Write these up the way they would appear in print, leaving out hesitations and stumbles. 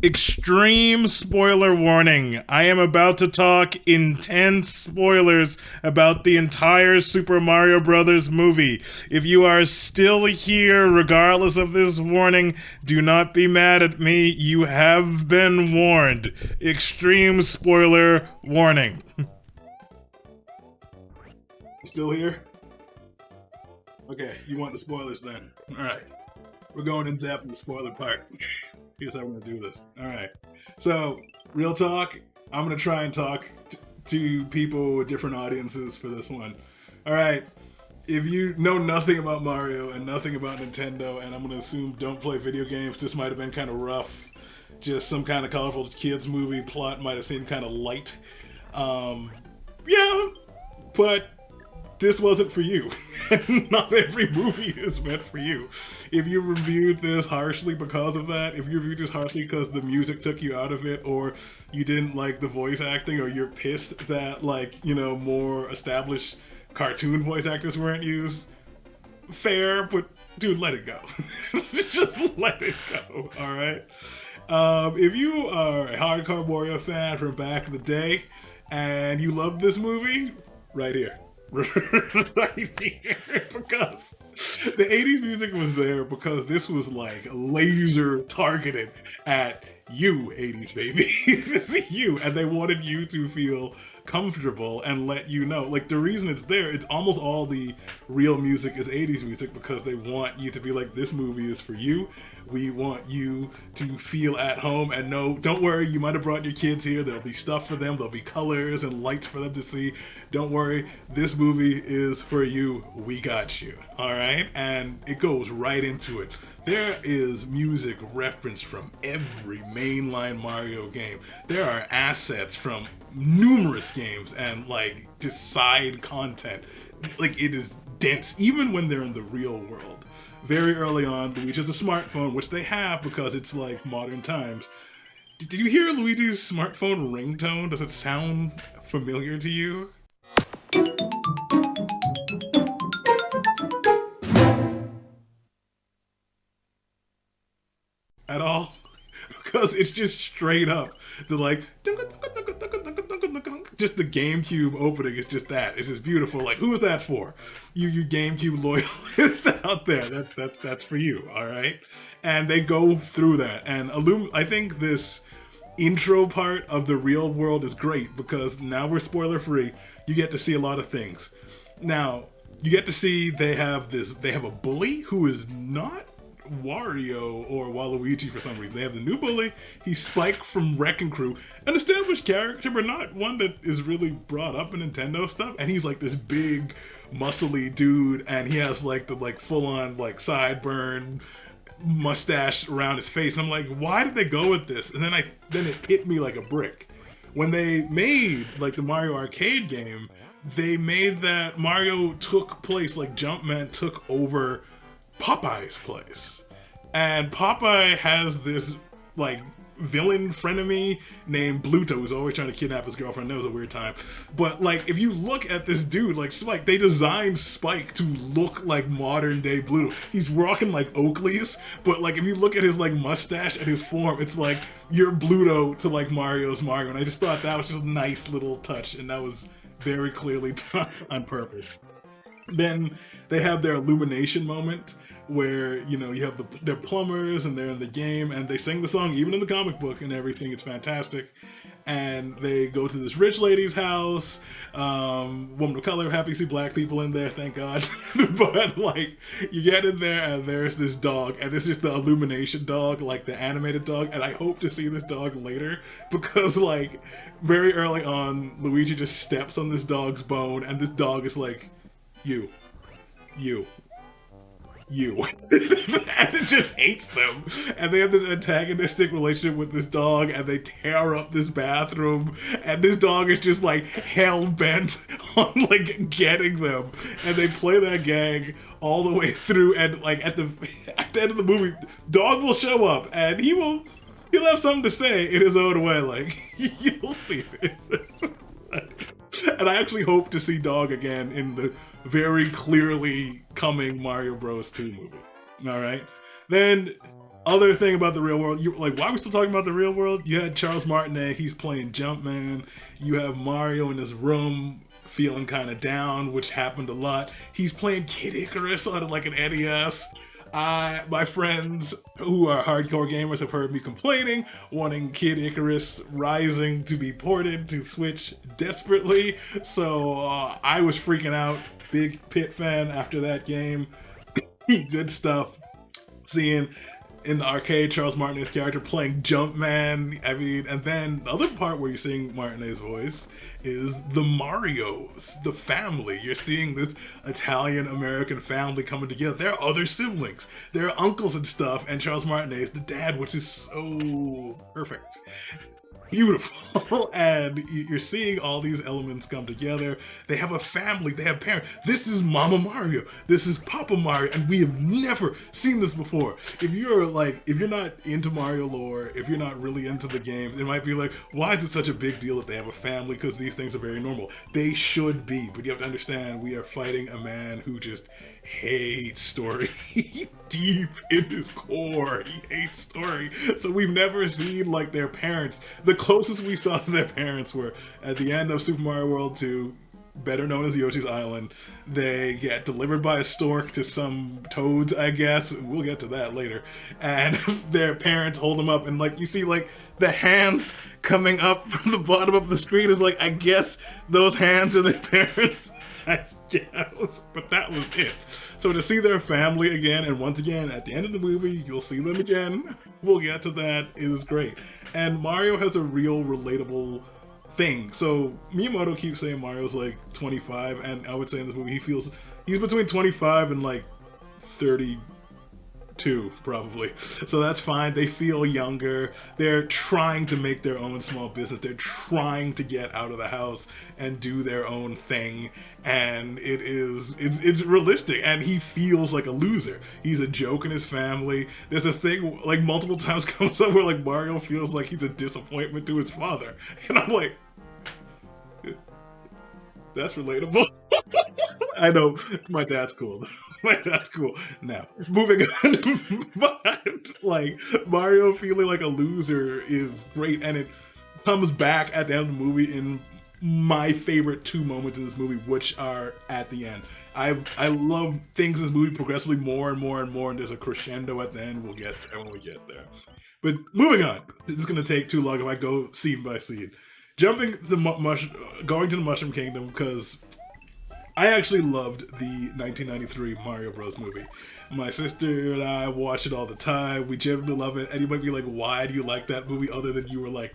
Extreme spoiler warning. I am about to talk intense spoilers about the entire Super Mario Brothers movie. If you are still here, regardless of this warning, do not be mad at me. You have been warned. Extreme spoiler warning. Still here? Okay, you want the spoilers then. Alright. We're going in depth in the spoiler part. Here's how we're gonna do this. Alright. So, real talk, I'm gonna try and talk to people with different audiences for this one. Alright. If you know nothing about Mario and nothing about Nintendo, and I'm gonna assume don't play video games, this might have been kind of rough. Just some kind of colorful kids movie plot might have seemed kind of light. Yeah, but this wasn't for you. Not every movie is meant for you. If you reviewed this harshly because of that, if you reviewed this harshly because the music took you out of it, or you didn't like the voice acting, or you're pissed that, like, you know, more established cartoon voice actors weren't used, fair, but dude, let it go. Just let it go, alright? If you are a hardcore Mario fan from back in the day, and you love this movie, right here. Right here, because the 80s music was there because this was like laser targeted at you, 80s baby. This is you, and they wanted you to feel comfortable and let you know, like, the reason it's there, it's almost all the real music is 80s music because they want you to be like, this movie is for you. We want you to feel at home and know, don't worry, you might have brought your kids here, there'll be stuff for them, there'll be colors and lights for them to see. Don't worry, this movie is for you. We got you. All right? And it goes right into it. There is music referenced from every mainline Mario game. There are assets from numerous games and, like, just side content. Like, it is dense, even when they're in the real world. Very early on, Luigi has a smartphone, which they have because it's like modern times. Did you hear Luigi's smartphone ringtone? Does it sound familiar to you? At all? Because it's just straight up the, like, just the GameCube opening is just that. It's just beautiful. Like, who is that for? You GameCube loyalists out there. That's for you, all right? And they go through that. And I think this intro part of the real world is great because now we're spoiler free. You get to see a lot of things. Now, you get to see they have a bully who is not Wario or Waluigi for some reason. They have the new bully. He's Spike from Wrecking Crew, an established character, but not one that is really brought up in Nintendo stuff. And he's like this big, muscly dude, and he has like the full-on like sideburn mustache around his face. And I'm like, why did they go with this? And then it hit me like a brick. When they made like the Mario arcade game, they made that Mario took place, like Jumpman took over Popeye's place. And Popeye has this, like, villain frenemy named Bluto who's always trying to kidnap his girlfriend. That was a weird time. But, like, if you look at this dude, like Spike, they designed Spike to look like modern day Bluto. He's rocking, like, Oakleys, but, like, if you look at his, like, mustache and his form, it's like, you're Bluto to, like, Mario's Mario. And I just thought that was just a nice little touch, and that was very clearly done on purpose. Then they have their illumination moment where, you know, you have they're plumbers and they're in the game and they sing the song even in the comic book and everything. It's fantastic. And they go to this rich lady's house, woman of color, happy to see black people in there, thank God. But, like, you get in there and there's this dog, and this is the illumination dog, like the animated dog, and I hope to see this dog later because, like, very early on, Luigi just steps on this dog's bone and this dog is like, you. And it just hates them. And they have this antagonistic relationship with this dog, and they tear up this bathroom, and this dog is just like hell-bent on like getting them. And they play that gag all the way through, and like at the end of the movie, dog will show up and he'll have something to say in his own way, like you'll see this. And I actually hope to see Dog again in the very clearly coming Mario Bros. 2 movie. Alright? Then, Other thing about the real world, you like, why are we still talking about the real world? You had Charles Martinet, he's playing Jumpman. You have Mario in his room feeling kind of down, which happened a lot. He's playing Kid Icarus on like an NES. My friends who are hardcore gamers have heard me complaining, wanting Kid Icarus Rising to be ported to Switch desperately. So I was freaking out. Big Pit fan after that game. Good stuff. Seeing in the arcade Charles Martinet's character playing Jumpman. I mean, and then the other part where you're seeing Martinet's voice is the Marios, the family. You're seeing this Italian American family coming together. There are other siblings, there are uncles and stuff, and Charles Martinet is the dad, which is so perfect. Beautiful. And you're seeing all these elements come together. They have a family, they have parents. This is Mama Mario, this is Papa Mario, and we have never seen this before. If you're not into Mario lore, if you're not really into the games, it might be like, why is it such a big deal that they have a family? Because these things are very normal. They should be, but you have to understand, we are fighting a man who just hates story. Deep in his core, he hates story. So we've never seen like their parents. The closest we saw to their parents were at the end of Super Mario World 2, better known as Yoshi's Island. They get delivered by a stork to some toads, I guess. We'll get to that later. And their parents hold them up, and like you see like the hands coming up from the bottom of the screen is like, I guess those hands are their parents. I guess, but that was it. So to see their family again, and once again, at the end of the movie, you'll see them again. We'll get to that. It is great. And Mario has a real relatable thing. So Miyamoto keeps saying Mario's like 25, and I would say in this movie he's between 25 and like 32 probably. So that's fine. They feel younger. They're trying to make their own small business. They're trying to get out of the house and do their own thing. And it's realistic, and he feels like a loser. He's a joke in his family. There's a thing like multiple times comes up where like Mario feels like he's a disappointment to his father, and I'm like, that's relatable. I know, my dad's cool. My dad's cool. Now, moving on. But like Mario feeling like a loser is great, and it comes back at the end of the movie in my favorite two moments in this movie, which are at the end. I love things in this movie progressively more and more and more, and there's a crescendo at the end. We'll get there when we get there. But moving on, it's going to take too long if I go scene by scene. Jumping to going to the Mushroom Kingdom, because I actually loved the 1993 Mario Bros. Movie. My sister and I watch it all the time. We generally love it. And you might be like, why do you like that movie other than you were like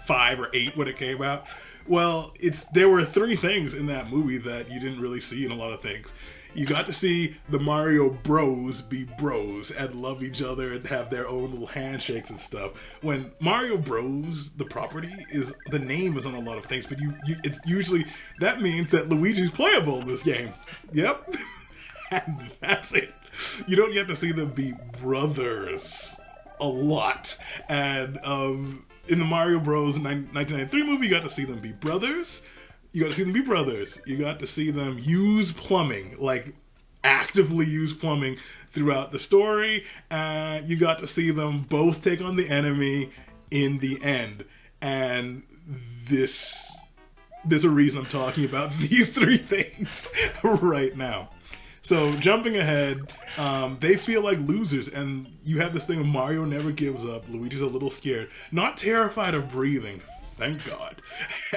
5 or 8 when it came out? Well, there were 3 things in that movie that you didn't really see in a lot of things. You got to see the Mario Bros be bros and love each other and have their own little handshakes and stuff. When Mario Bros, the property, the name is on a lot of things, but it's usually, that means that Luigi's playable in this game. Yep. And that's it. You don't get to see them be brothers a lot. And in the Mario Bros. 1993 movie, you got to see them be brothers. You got to see them be brothers. You got to see them use plumbing, like actively use plumbing throughout the story. And you got to see them both take on the enemy in the end. And there's a reason I'm talking about these 3 things right now. So jumping ahead, they feel like losers, and you have this thing of Mario never gives up. Luigi's a little scared, not terrified of breathing, thank God.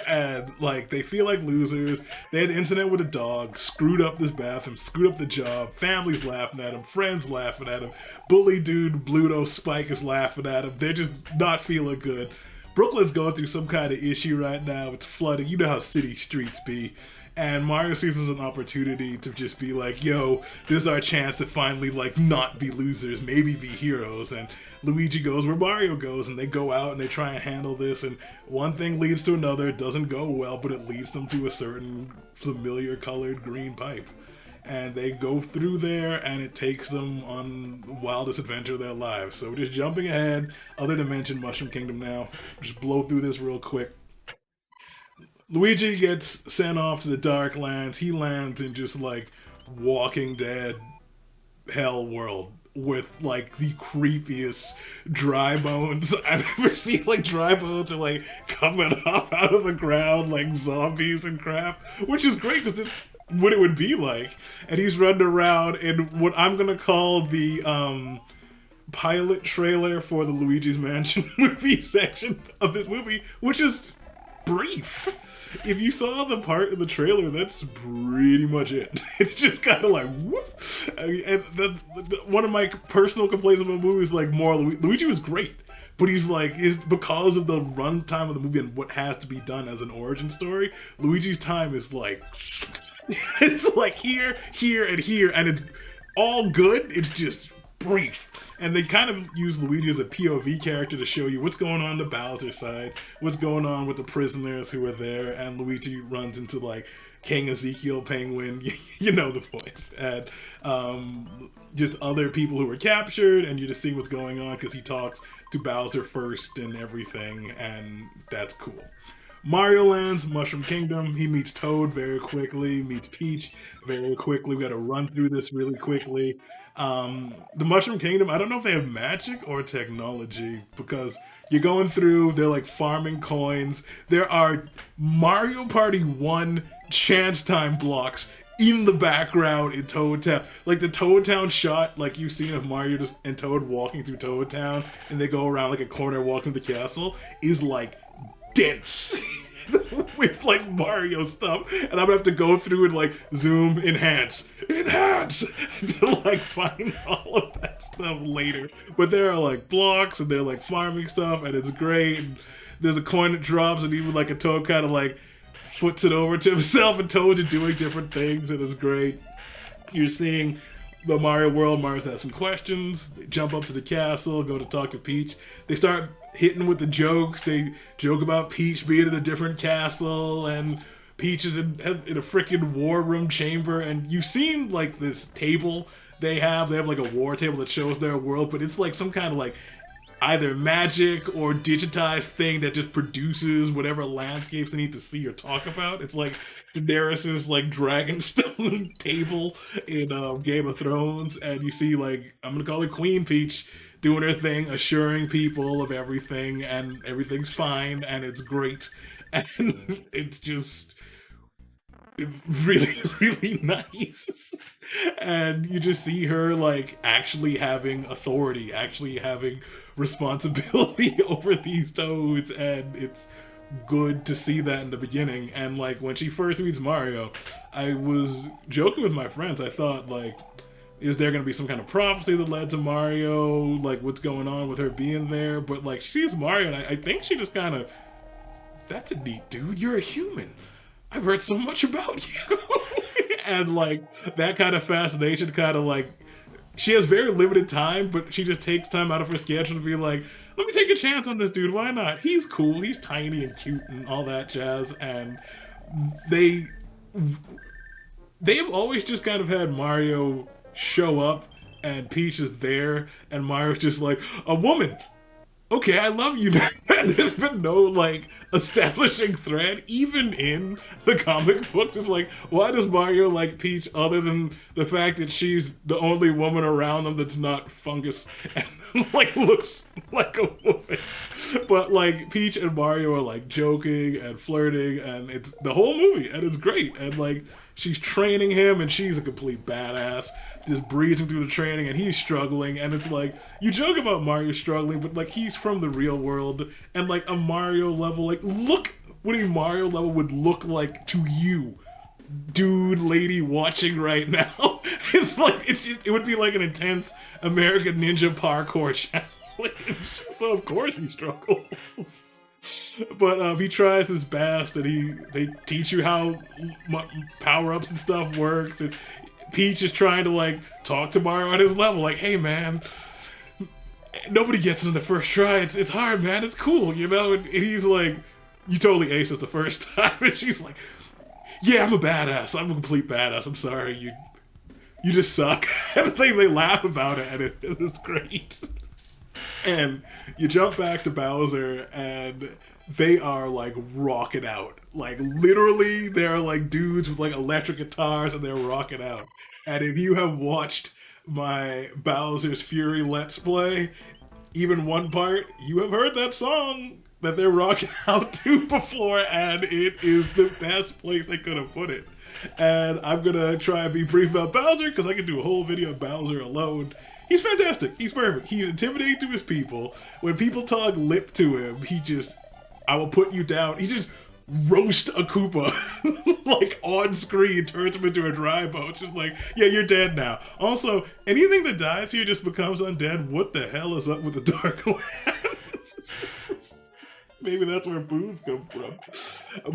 And like they feel like losers. They had an incident with a dog, screwed up this bathroom, screwed up the job. Family's laughing at him, friends laughing at him. Bully dude Bluto Spike is laughing at him. They're just not feeling good. Brooklyn's going through some kind of issue right now. It's flooding. You know how city streets be. And Mario sees this as an opportunity to just be like, yo, this is our chance to finally, like, not be losers, maybe be heroes. And Luigi goes where Mario goes, and they go out and they try and handle this. And one thing leads to another. It doesn't go well, but it leads them to a certain familiar colored green pipe. And they go through there, and it takes them on the wildest adventure of their lives. So just jumping ahead, other dimension, Mushroom Kingdom now. Just blow through this real quick. Luigi gets sent off to the Dark Lands. He lands in just like Walking Dead hell world. with like the creepiest dry bones I've ever seen. Like dry bones are like coming up out of the ground like zombies and crap, which is great because it's what it would be like. And he's running around in what I'm gonna call the pilot trailer for the Luigi's Mansion movie section of this movie, which is brief. If you saw the part in the trailer, that's pretty much it. It's just kind of like whoop. I mean, and one of my personal complaints about the movie is like more Luigi was great, but he's like is because of the runtime of the movie and what has to be done as an origin story. Luigi's time is like it's like here, here, and here, and it's all good. It's just brief. And they kind of use Luigi as a POV character to show you what's going on the Bowser side, what's going on with the prisoners who are there, and Luigi runs into like King Ezekiel Penguin, you know the voice, and just other people who were captured, and you're just seeing what's going on because he talks to Bowser first and everything, and that's cool. Mario lands Mushroom Kingdom. He meets Toad very quickly, meets Peach very quickly. We got to run through this really quickly. The Mushroom Kingdom, I don't know if they have magic or technology because you're going through, they're like farming coins. There are Mario Party 1 chance time blocks in the background in Toad Town. Like the Toad Town shot, like you've seen of Mario and Toad walking through Toad Town and they go around like a corner walking to the castle, is like dense with like Mario stuff, and I'm gonna have to go through and like zoom, enhance to like find all of that stuff later. But there are like blocks and they're like farming stuff, and it's great. And there's a coin that drops, and even like a Toad kind of like foots it over to himself, and Toads are doing different things, and it's great. You're seeing the Mario world. Mario's asking questions. They jump up to the castle, go to talk to Peach. They start hitting with the jokes. They joke about Peach being in a different castle, and Peach is in a freaking war room chamber. And you've seen like this table they have like a war table that shows their world, but it's like some kind of like either magic or digitized thing that just produces whatever landscapes they need to see or talk about. It's like Daenerys's like Dragonstone table in Game of Thrones, and you see like, I'm gonna call her Queen Peach, doing her thing, assuring people of everything, and everything's fine, and it's great, and it's just really, really nice. And you just see her like actually having authority, actually having responsibility over these toads, and it's good to see that in the beginning. And like when she first meets Mario, I was joking with my friends. I thought like, is there going to be some kind of prophecy that led to Mario? Like what's going on with her being there? But like she sees Mario, and I think she just kind of, that's a neat dude. You're a human. I've heard so much about you. And like that kind of fascination, kind of like, she has very limited time, but she just takes time out of her schedule to be like, let me take a chance on this dude. Why not? He's cool. He's tiny and cute and all that jazz. And they've always just kind of had Mario show up and Peach is there, and Mario's just like, a woman. Okay, I love you now. And there's been no like establishing thread, even in the comic books. It's like, why does Mario like Peach other than the fact that she's the only woman around them that's not fungus and like looks like a woman? But like Peach and Mario are like joking and flirting, and it's the whole movie, and it's great. And like she's training him, and she's a complete badass, just breezing through the training, and he's struggling. And it's like, you joke about Mario struggling, but like he's from the real world, and like a Mario level, like look what a Mario level would look like to you, dude, lady watching right now. It's like, it's just, it would be like an intense American Ninja parkour challenge. So of course he struggles. But he tries his best, and they teach you how power-ups and stuff works. And Peach is trying to like talk to Mario at his level, like, hey man, nobody gets it in the first try. It's hard, man. It's cool, you know. And he's like, you totally aced it the first time. And she's like, yeah, I'm a badass. I'm a complete badass. I'm sorry, you just suck. And they laugh about it, and it's great. And you jump back to Bowser, and they are like rocking out. Like literally, they're like dudes with like electric guitars, and they're rocking out. And if you have watched my Bowser's Fury Let's Play, even one part, you have heard that song that they're rocking out to before, and it is the best place they could have put it. And I'm gonna try and be brief about Bowser because I can do a whole video of Bowser alone. He's fantastic. He's perfect. He's intimidating to his people. When people talk lip to him, I will put you down. He just roast a Koopa like on screen, turns him into a dry bone. It's just like, yeah, you're dead now. Also, anything that dies here just becomes undead. What the hell is up with the Dark Lands? Maybe that's where boons come from.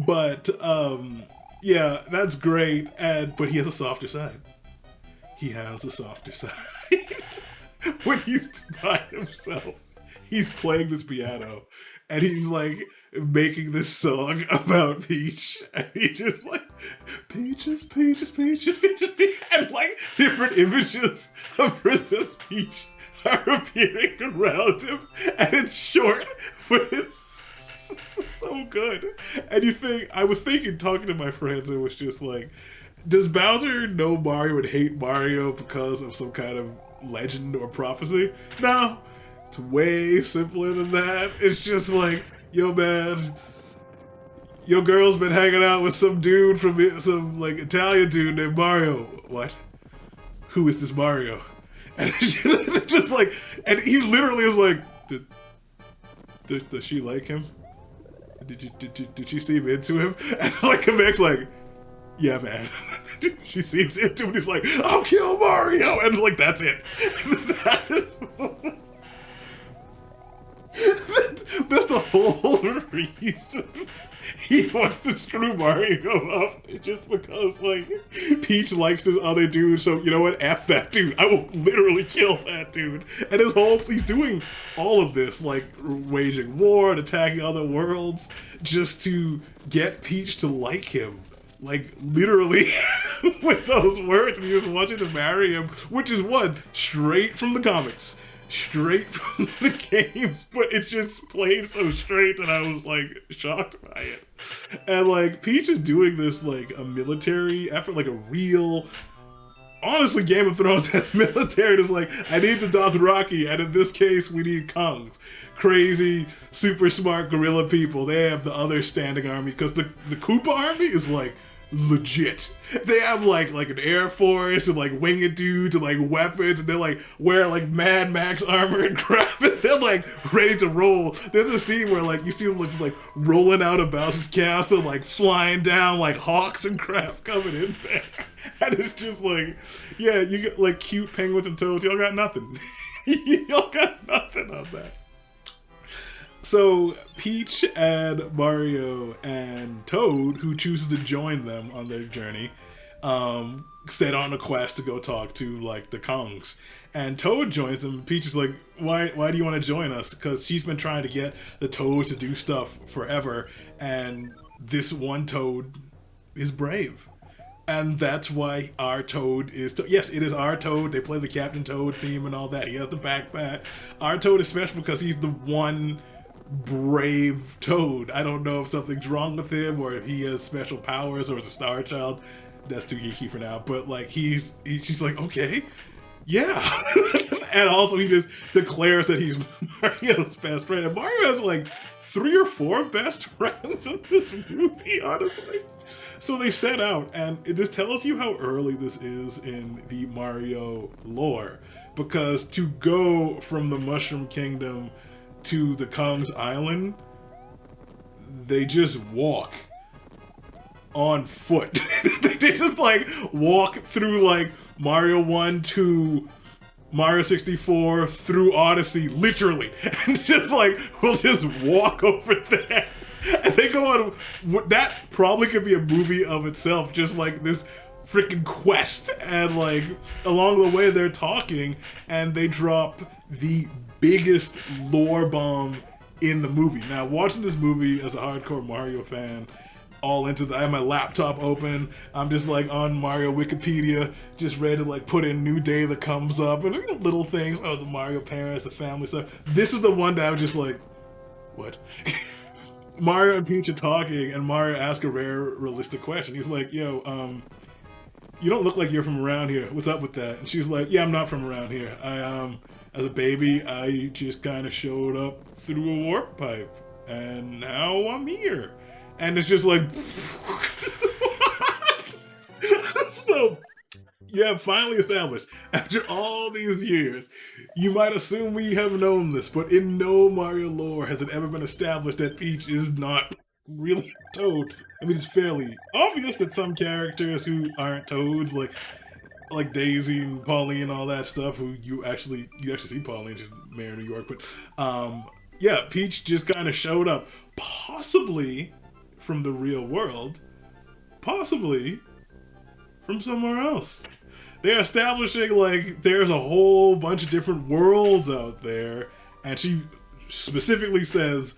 But yeah, that's great. But he has a softer side. He has a softer side. When he's by himself, he's playing this piano and he's like making this song about Peach, and he just like peaches, peaches, peaches, peaches, peaches, and like different images of Princess Peach are appearing around him, and it's short, but it's so good. And I was thinking, talking to my friends, it was just like, does Bowser know Mario and hate Mario because of some kind of legend or prophecy? No, it's way simpler than that. It's just like, yo man, your girl's been hanging out with some dude from some like Italian dude named Mario. What? Who is this Mario? And it's just like, and he literally is like, does she like him? Did she seem into him? And like Kamek's like, yeah, man. She seems into him. He's like, I'll kill Mario, and like that's it. That's the whole reason he wants to screw Mario up. It's just because like Peach likes this other dude, so you know what? F that dude. I will literally kill that dude. And he's doing all of this, like waging war and attacking other worlds, just to get Peach to like him. Like literally with those words, and he was wanting to marry him, which is one straight from the comics, straight from the games, but it's just played so straight that I was like shocked by it. And like Peach is doing this like a military effort, like a real, honestly, Game of Thrones has military. It's like, I need the Dothraki, and in this case we need Kongs. Crazy, super smart guerrilla people. They have the other standing army, because the Koopa army is like legit. They have like an air force and like winged dudes and like weapons, and they're like wear like Mad Max armor and crap, and they're like ready to roll. There's a scene where like you see them just like rolling out of Bowser's castle, like flying down like hawks and crap coming in there. And it's just like, yeah, you get like cute penguins and toads. Y'all got nothing. Y'all got nothing on that. So Peach and Mario and Toad, who chooses to join them on their journey, set on a quest to go talk to like the Kongs. And Toad joins them. Peach is like, why do you want to join us? Because she's been trying to get the Toad to do stuff forever, and this one Toad is brave. And that's why our Toad is... Yes, it is our Toad. They play the Captain Toad theme and all that. He has the backpack. Our Toad is special because he's the one brave Toad. I don't know if something's wrong with him or if he has special powers or is a star child. That's too geeky for now. But like she's like, okay, yeah. And also he just declares that he's Mario's best friend. And Mario has like 3 or 4 best friends in this movie, honestly. So they set out, and this tells you how early this is in the Mario lore. Because to go from the Mushroom Kingdom to the Kong's Island, they just walk on foot. They just like walk through like Mario 1 to Mario 64 through Odyssey, literally. And just like, we'll just walk over there. And they go on, that probably could be a movie of itself, just like this freaking quest. And like, along the way they're talking, and they drop the biggest lore bomb in the movie. Now, watching this movie as a hardcore Mario fan, all into I have my laptop open, I'm just like on Mario Wikipedia, just ready to like put in new day that comes up, and there's little things, oh, the Mario parents, the family stuff. This is the one that I was just like, what? Mario and Peach are talking, and Mario asks a rare, realistic question. He's like, yo, you don't look like you're from around here. What's up with that? And she's like, yeah, I'm not from around here. As a baby, I just kind of showed up through a warp pipe, and now I'm here. And it's just like, so you have finally established, after all these years, you might assume we have known this, but in no Mario lore has it ever been established that Peach is not really a Toad. I mean, it's fairly obvious that some characters who aren't Toads, like Daisy and Pauline and all that stuff, who you actually see Pauline, she's mayor of New York, but yeah, Peach just kind of showed up, possibly from the real world, possibly from somewhere else. They're establishing like there's a whole bunch of different worlds out there, and she specifically says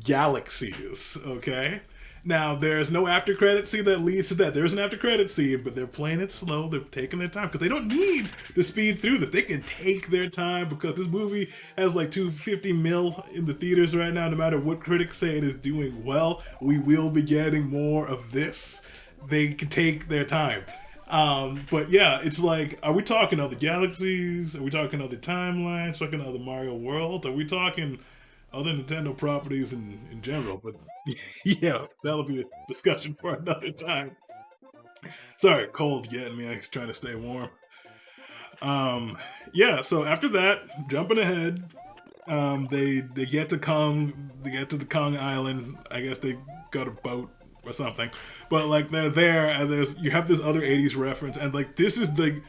galaxies, okay? Now, there's no after credit scene that leads to that. There's an after credit scene, but they're playing it slow. They're taking their time because they don't need to speed through this. They can take their time because this movie has like 250 mil in the theaters right now. No matter what critics say it is doing well, we will be getting more of this. They can take their time. But yeah, it's like, are we talking other galaxies? Are we talking other timelines? Talking other Mario world? Are we talking other Nintendo properties in general? But yeah, that'll be a discussion for another time. Sorry, cold getting me. I'm trying to stay warm. Yeah, so after that, jumping ahead, they get to Kong. They get to the Kong Island. I guess they got a boat or something. But like they're there, and you have this other '80s reference, and like this is the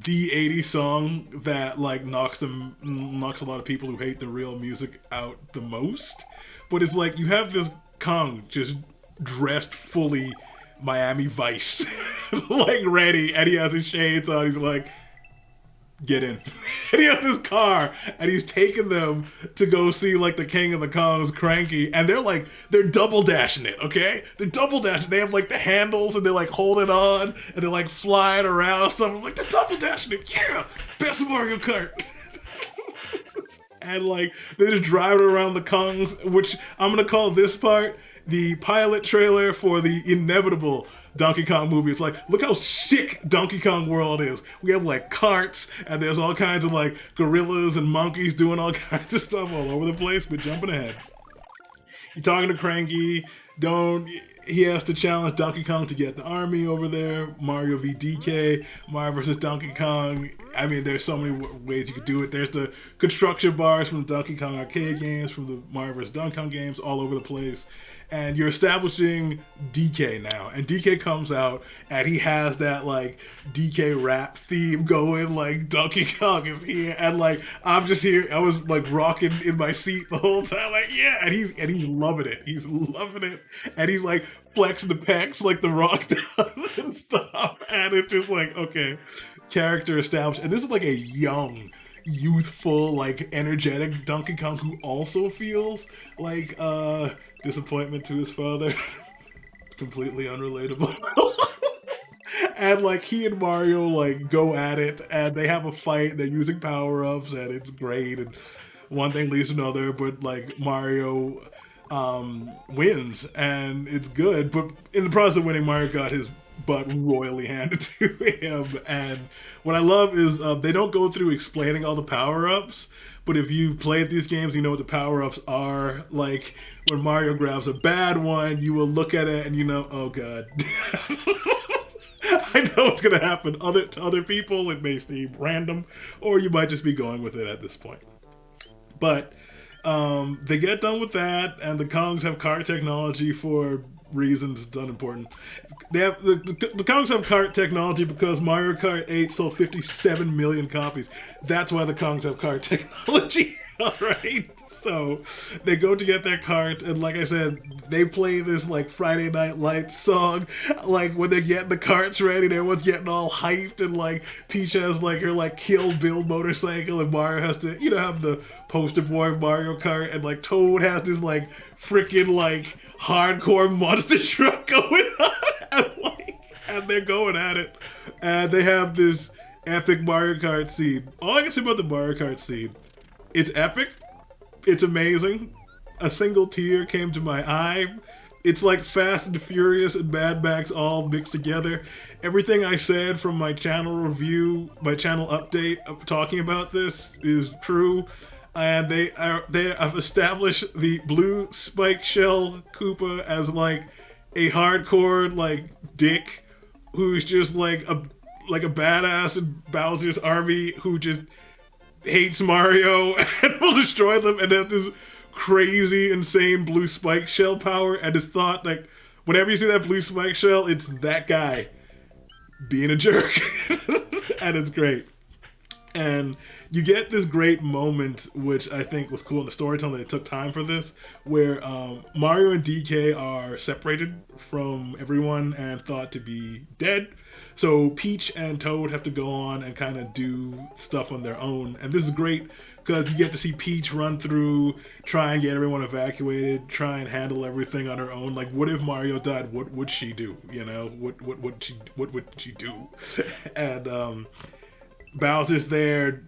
'80s song that like knocks a lot of people who hate the real music out the most. But it's like you have this Kong just dressed fully Miami Vice, like ready, and he has his shades on. He's like, get in. And he has this car, and he's taking them to go see like the King of the Kongs, Cranky, and they're double dashing it, okay? They're double dashing. They have like the handles, and they're like holding on, and they're like flying around stuff. I'm like, they're double dashing it, yeah! Best Mario Kart. And like they're just driving around the Kongs, which I'm gonna call this part the pilot trailer for the inevitable Donkey Kong movie. It's like, look how sick Donkey Kong World is. We have like carts, and there's all kinds of like gorillas and monkeys doing all kinds of stuff all over the place. But jumping ahead, you're talking to Cranky. He has to challenge Donkey Kong to get the army over there. Mario v DK, Mario versus Donkey Kong. I mean, there's so many ways you could do it. There's the construction bars from the Donkey Kong arcade games, from the Mario vs. Donkey Kong games, all over the place. And you're establishing DK now. And DK comes out, and he has that, like, DK rap theme going, like, Donkey Kong is here. And, like, I'm just here. I was, like, rocking in my seat the whole time. Like, yeah. And he's loving it. He's loving it. And he's, like, flexing the pecs like The Rock does and stuff. And it's just like, okay, character established. And this is, like, a young, youthful, like, energetic Donkey Kong who also feels like, disappointment to his father. Completely unrelatable. And like he and Mario like go at it, and they have a fight. They're using power-ups, and it's great, and one thing leads to another, but like Mario wins, and it's good. But in the process of winning, Mario got his butt royally handed to him. And what I love is they don't go through explaining all the power-ups, but if you've played these games, you know what the power-ups are. Like, when Mario grabs a bad one, you will look at it and you know, oh god. I know what's going to happen. To other people, it may seem random, or you might just be going with it at this point. But they get done with that, and the Kongs have cart technology for reasons it's unimportant. They have the Kongs have cart technology because Mario Kart 8 sold 57 million copies. That's why the Kongs have cart technology. All right. So they go to get their cart, and like I said, they play this like Friday Night Lights song. Like when they're getting the carts ready, and everyone's getting all hyped, and like Peach has like her like Kill Bill motorcycle, and Mario has to have the poster boy Mario Kart, and like Toad has this like freaking like hardcore monster truck going on, and they're going at it, and they have this epic Mario Kart scene. All I can say about the Mario Kart scene, it's epic. It's amazing. A single tear came to my eye. It's like Fast and Furious and Mad Max all mixed together. Everything I said from my channel review, my channel update of talking about this is true. And they have established the blue spike shell Koopa as like a hardcore like dick who's just like a badass in Bowser's army who just hates Mario and will destroy them, and has this crazy, insane blue spike shell power. And it's thought like whenever you see that blue spike shell, it's that guy being a jerk, and it's great. And you get this great moment, which I think was cool in the storytelling. They took time for this, where Mario and DK are separated from everyone and thought to be dead. So Peach and Toad have to go on and kind of do stuff on their own. And this is great because you get to see Peach run through, try and get everyone evacuated, try and handle everything on her own. Like, what if Mario died? What would she do? You know, what would she do? And Bowser's there.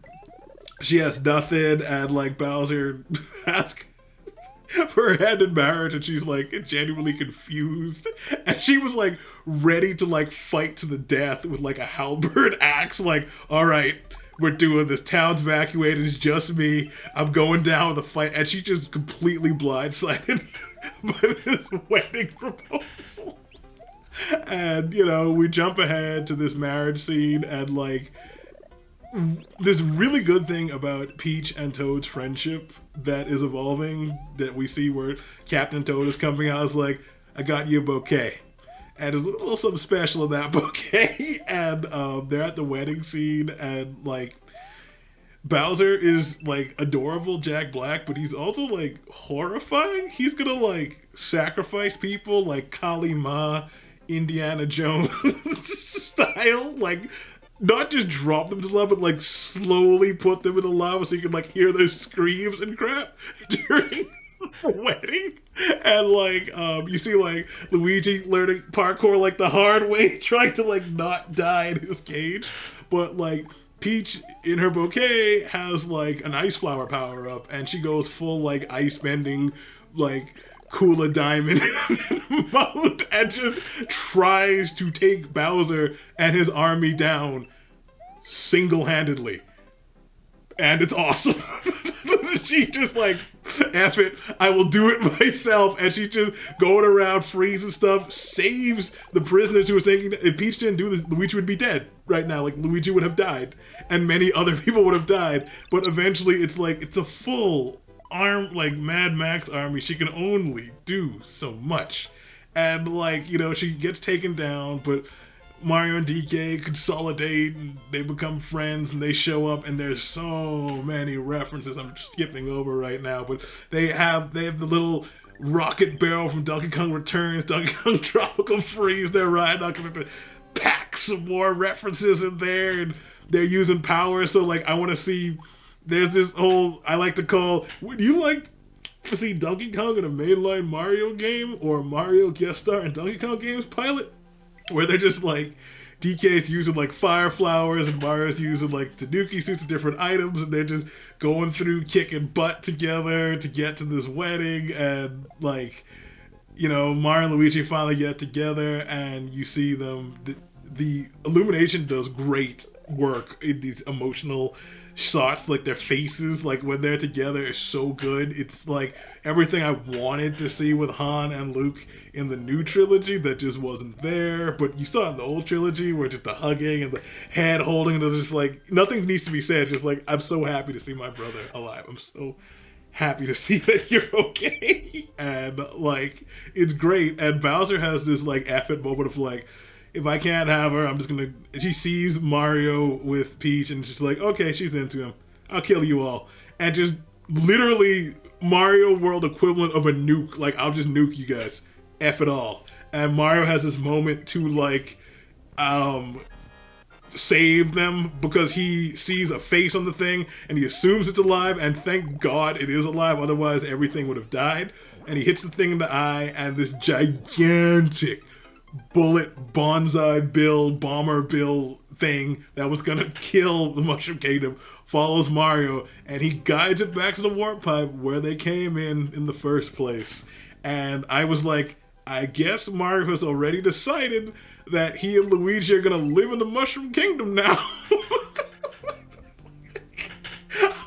She has nothing, and like Bowser asks for her hand in marriage, and she's like genuinely confused, and she was like ready to like fight to the death with like a halberd axe. Like, all right, we're doing this. Town's evacuated. It's just me. I'm going down with a fight, and she just completely blindsided by this wedding proposal. And you know, we jump ahead to this marriage scene, and like, this really good thing about Peach and Toad's friendship that is evolving, that we see where Captain Toad is coming out, is like, I got you a bouquet. And there's a little something special in that bouquet. And they're at the wedding scene, and like, Bowser is like adorable Jack Black, but he's also like horrifying. He's gonna like sacrifice people like Kali Ma, Indiana Jones style, like, not just drop them to lava, but like slowly put them in the lava so you can like hear their screams and crap during the wedding. And like you see like Luigi learning parkour like the hard way, trying to like not die in his cage. But like Peach in her bouquet has like an ice flower power up, and she goes full like ice bending, like Kula Diamond mode, and just tries to take Bowser and his army down single-handedly. And it's awesome. She just like, F it, I will do it myself. And she just going around freezing stuff, saves the prisoners who were thinking that if Peach didn't do this, Luigi would be dead right now. Like, Luigi would have died, and many other people would have died. But eventually it's like, it's a full arm, like Mad Max army. She can only do so much. And like, you know, she gets taken down, but Mario and DK consolidate, and they become friends, and they show up, and there's so many references I'm skipping over right now, but they have the little rocket barrel from Donkey Kong Returns, Donkey Kong Tropical Freeze, they're riding on, to pack some more references in there, and they're using power. So like, I want to see, there's this whole, I like to call, would you like to see Donkey Kong in a mainline Mario game, or Mario guest star in Donkey Kong games pilot, where they're just like, DK's using like fire flowers and Mario's using like Tanuki suits and different items, and they're just going through kicking butt together to get to this wedding. And like, you know, Mario and Luigi finally get together, and you see them, the Illumination does great work in these emotional shots. Like, their faces, like when they're together, is so good. It's like everything I wanted to see with Han and Luke in the new trilogy that just wasn't there, but you saw it in the old trilogy, where just the hugging and the hand holding, and they're just like, nothing needs to be said, just like, I'm so happy to see my brother alive. I'm so happy to see that you're okay. And like, it's great. And Bowser has this like effort moment of like, if I can't have her, I'm just gonna, she sees Mario with Peach, and she's like, okay, she's into him, I'll kill you all. And just literally Mario World equivalent of a nuke, like, I'll just nuke you guys, F it all. And Mario has this moment to like save them, because he sees a face on the thing and he assumes it's alive, and thank God it is alive, otherwise everything would have died. And he hits the thing in the eye, and this gigantic bullet bonsai bill, bomber bill thing that was gonna kill the Mushroom Kingdom follows Mario, and he guides it back to the warp pipe where they came in the first place. And I was like, I guess Mario has already decided that he and Luigi are gonna live in the Mushroom Kingdom now.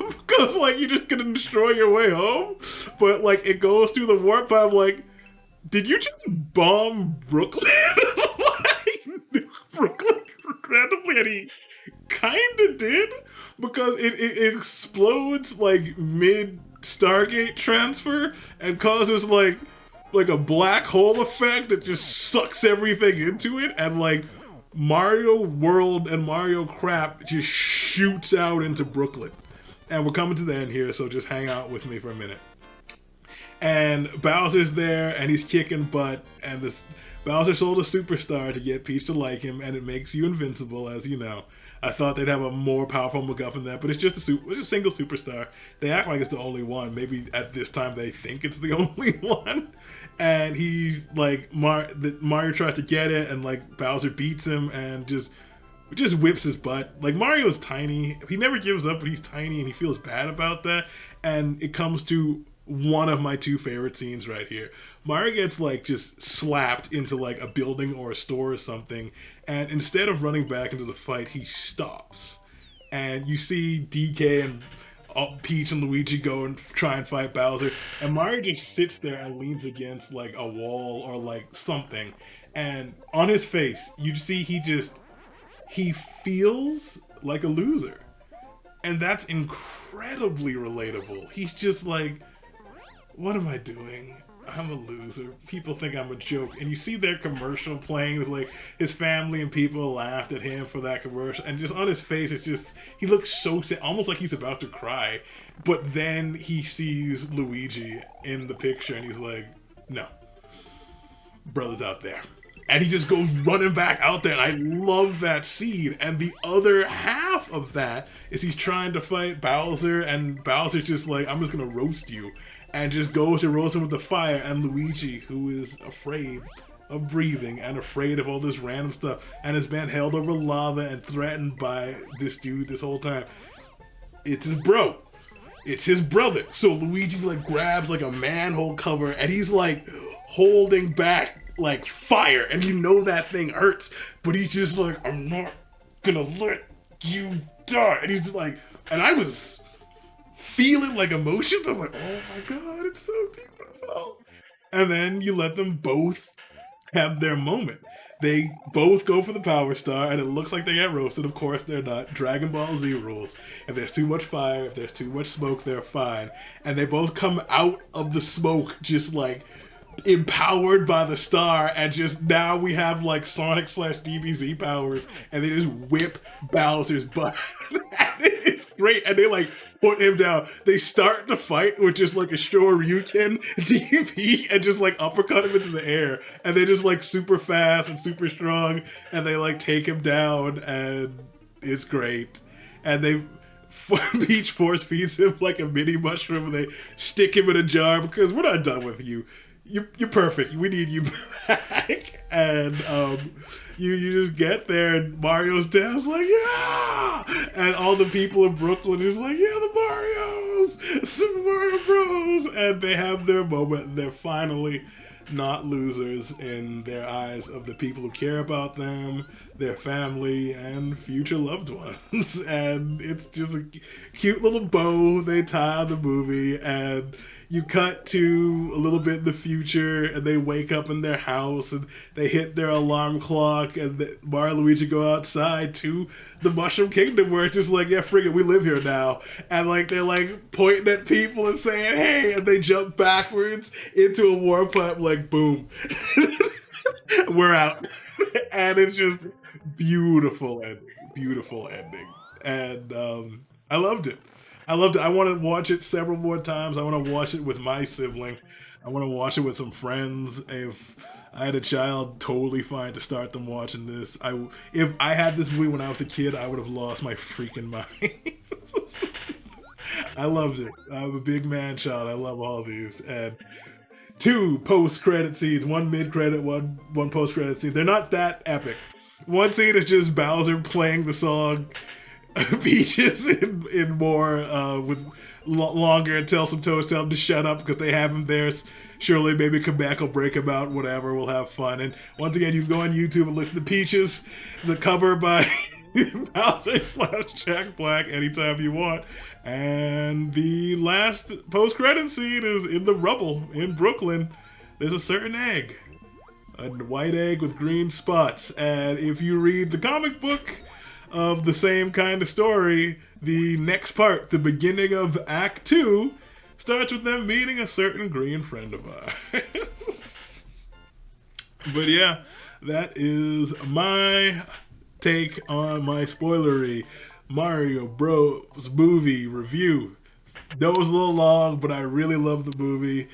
Because like you're just gonna destroy your way home, but like it goes through the warp pipe. Like, did you just bomb Brooklyn? Like, Brooklyn randomly, and he kind of did because it explodes like mid Stargate transfer and causes like a black hole effect that just sucks everything into it, and like Mario World and Mario Crap just shoots out into Brooklyn. And we're coming to the end here, so just hang out with me for a minute. And Bowser's there, and he's kicking butt, and this Bowser sold a superstar to get Peach to like him, and it makes you invincible, as you know. I thought they'd have a more powerful MacGuffin than that, but it's just it's a single superstar. They act like it's the only one. Maybe at this time they think it's the only one. And he's like, Mario tries to get it, and like Bowser beats him and just whips his butt. Like, Mario's tiny. He never gives up, but he's tiny, and he feels bad about that. And it comes to one of my two favorite scenes right here. Mario gets like just slapped into like a building or a store or something, and instead of running back into the fight, he stops. And you see DK and Peach and Luigi go and try and fight Bowser, and Mario just sits there and leans against like a wall or like something, and on his face you see he feels like a loser. And that's incredibly relatable. He's just like, what am I doing? I'm a loser. People think I'm a joke. And you see their commercial playing. It's like his family and people laughed at him for that commercial. And just on his face, it's just, he looks so sad, almost like he's about to cry. But then he sees Luigi in the picture and he's like, no, brother's out there. And he just goes running back out there, and I love that scene. And the other half of that is he's trying to fight Bowser, and Bowser's just like, I'm just gonna roast you, and just goes to roast him with the fire. And Luigi, who is afraid of breathing and afraid of all this random stuff, and has been held over lava and threatened by this dude this whole time, it's his bro. It's his brother. So Luigi like grabs like a manhole cover, and he's like holding back like fire, and you know that thing hurts, but he's just like, I'm not gonna let you die. And he's just like, and I was feeling like emotions. I was like, oh my god, it's so beautiful. And then you let them both have their moment. They both go for the Power Star, and it looks like they get roasted. Of course they're not. Dragon Ball Z rules. If there's too much fire, if there's too much smoke, they're fine. And they both come out of the smoke just like empowered by the star, and just now we have like Sonic/DBZ powers, and they just whip Bowser's butt. And it's great. And they like put him down. They start the fight with just like a Shoryuken DB and just like uppercut him into the air, and they're just like super fast and super strong, and they like take him down, and it's great. And they Peach force feeds him like a mini mushroom, and they stick him in a jar because we're not done with you. You're perfect. We need you back. And you just get there, and Mario's dad's like, yeah! And all the people in Brooklyn is like, yeah, the Marios! Super Mario Bros! And they have their moment, and they're finally not losers in their eyes of the people who care about them, their family, and future loved ones. And it's just a cute little bow they tie on the movie, and you cut to a little bit in the future, and they wake up in their house, and they hit their alarm clock, and Mario and Luigi go outside to the Mushroom Kingdom, where it's just like, yeah, friggin', we live here now. And like they're like pointing at people and saying, hey, and they jump backwards into a warp pipe, like, boom. We're out. And it's just beautiful ending. And I loved it. I loved it. I want to watch it several more times. I want to watch it with my sibling. I want to watch it with some friends. If I had a child, totally fine to start them watching this. If I had this movie when I was a kid, I would have lost my freaking mind. I loved it. I'm a big man child. I love all these. And 2 post-credit scenes, 1 mid-credit, one post-credit scene. They're not that epic. One scene is just Bowser playing the song Peaches in more with longer and tell some toes, tell them to shut up because they have him there. Surely maybe come back, will break him out, whatever. We'll have fun. And once again, you can go on YouTube and listen to Peaches, the cover by Bowser / Jack Black anytime you want. And the last post-credit scene is in the rubble in Brooklyn. There's a certain egg, a white egg with green spots. And if you read the comic book of the same kind of story, the next part, the beginning of Act 2, starts with them meeting a certain green friend of ours. But yeah, that is my take on my spoilery Mario Bros. Movie review. That was a little long, but I really love the movie.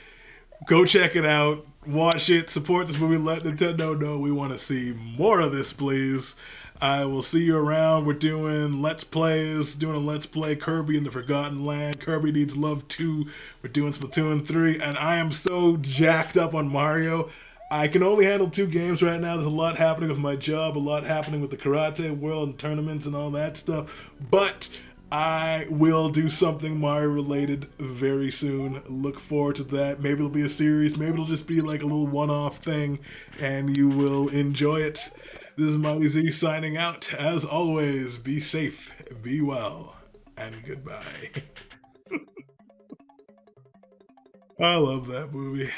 Go check it out. Watch it. Support this movie. Let Nintendo know we want to see more of this, please. I will see you around. We're doing Let's Plays, doing a Let's Play Kirby in the Forgotten Land, Kirby Needs Love 2, we're doing Splatoon 3, and I am so jacked up on Mario. I can only handle 2 games right now. There's a lot happening with my job, a lot happening with the karate world and tournaments and all that stuff, but I will do something Mario related very soon. Look forward to that. Maybe it'll be a series, maybe it'll just be like a little one-off thing, and you will enjoy it. This is Miley Z signing out. As always, be safe, be well, and goodbye. I love that movie.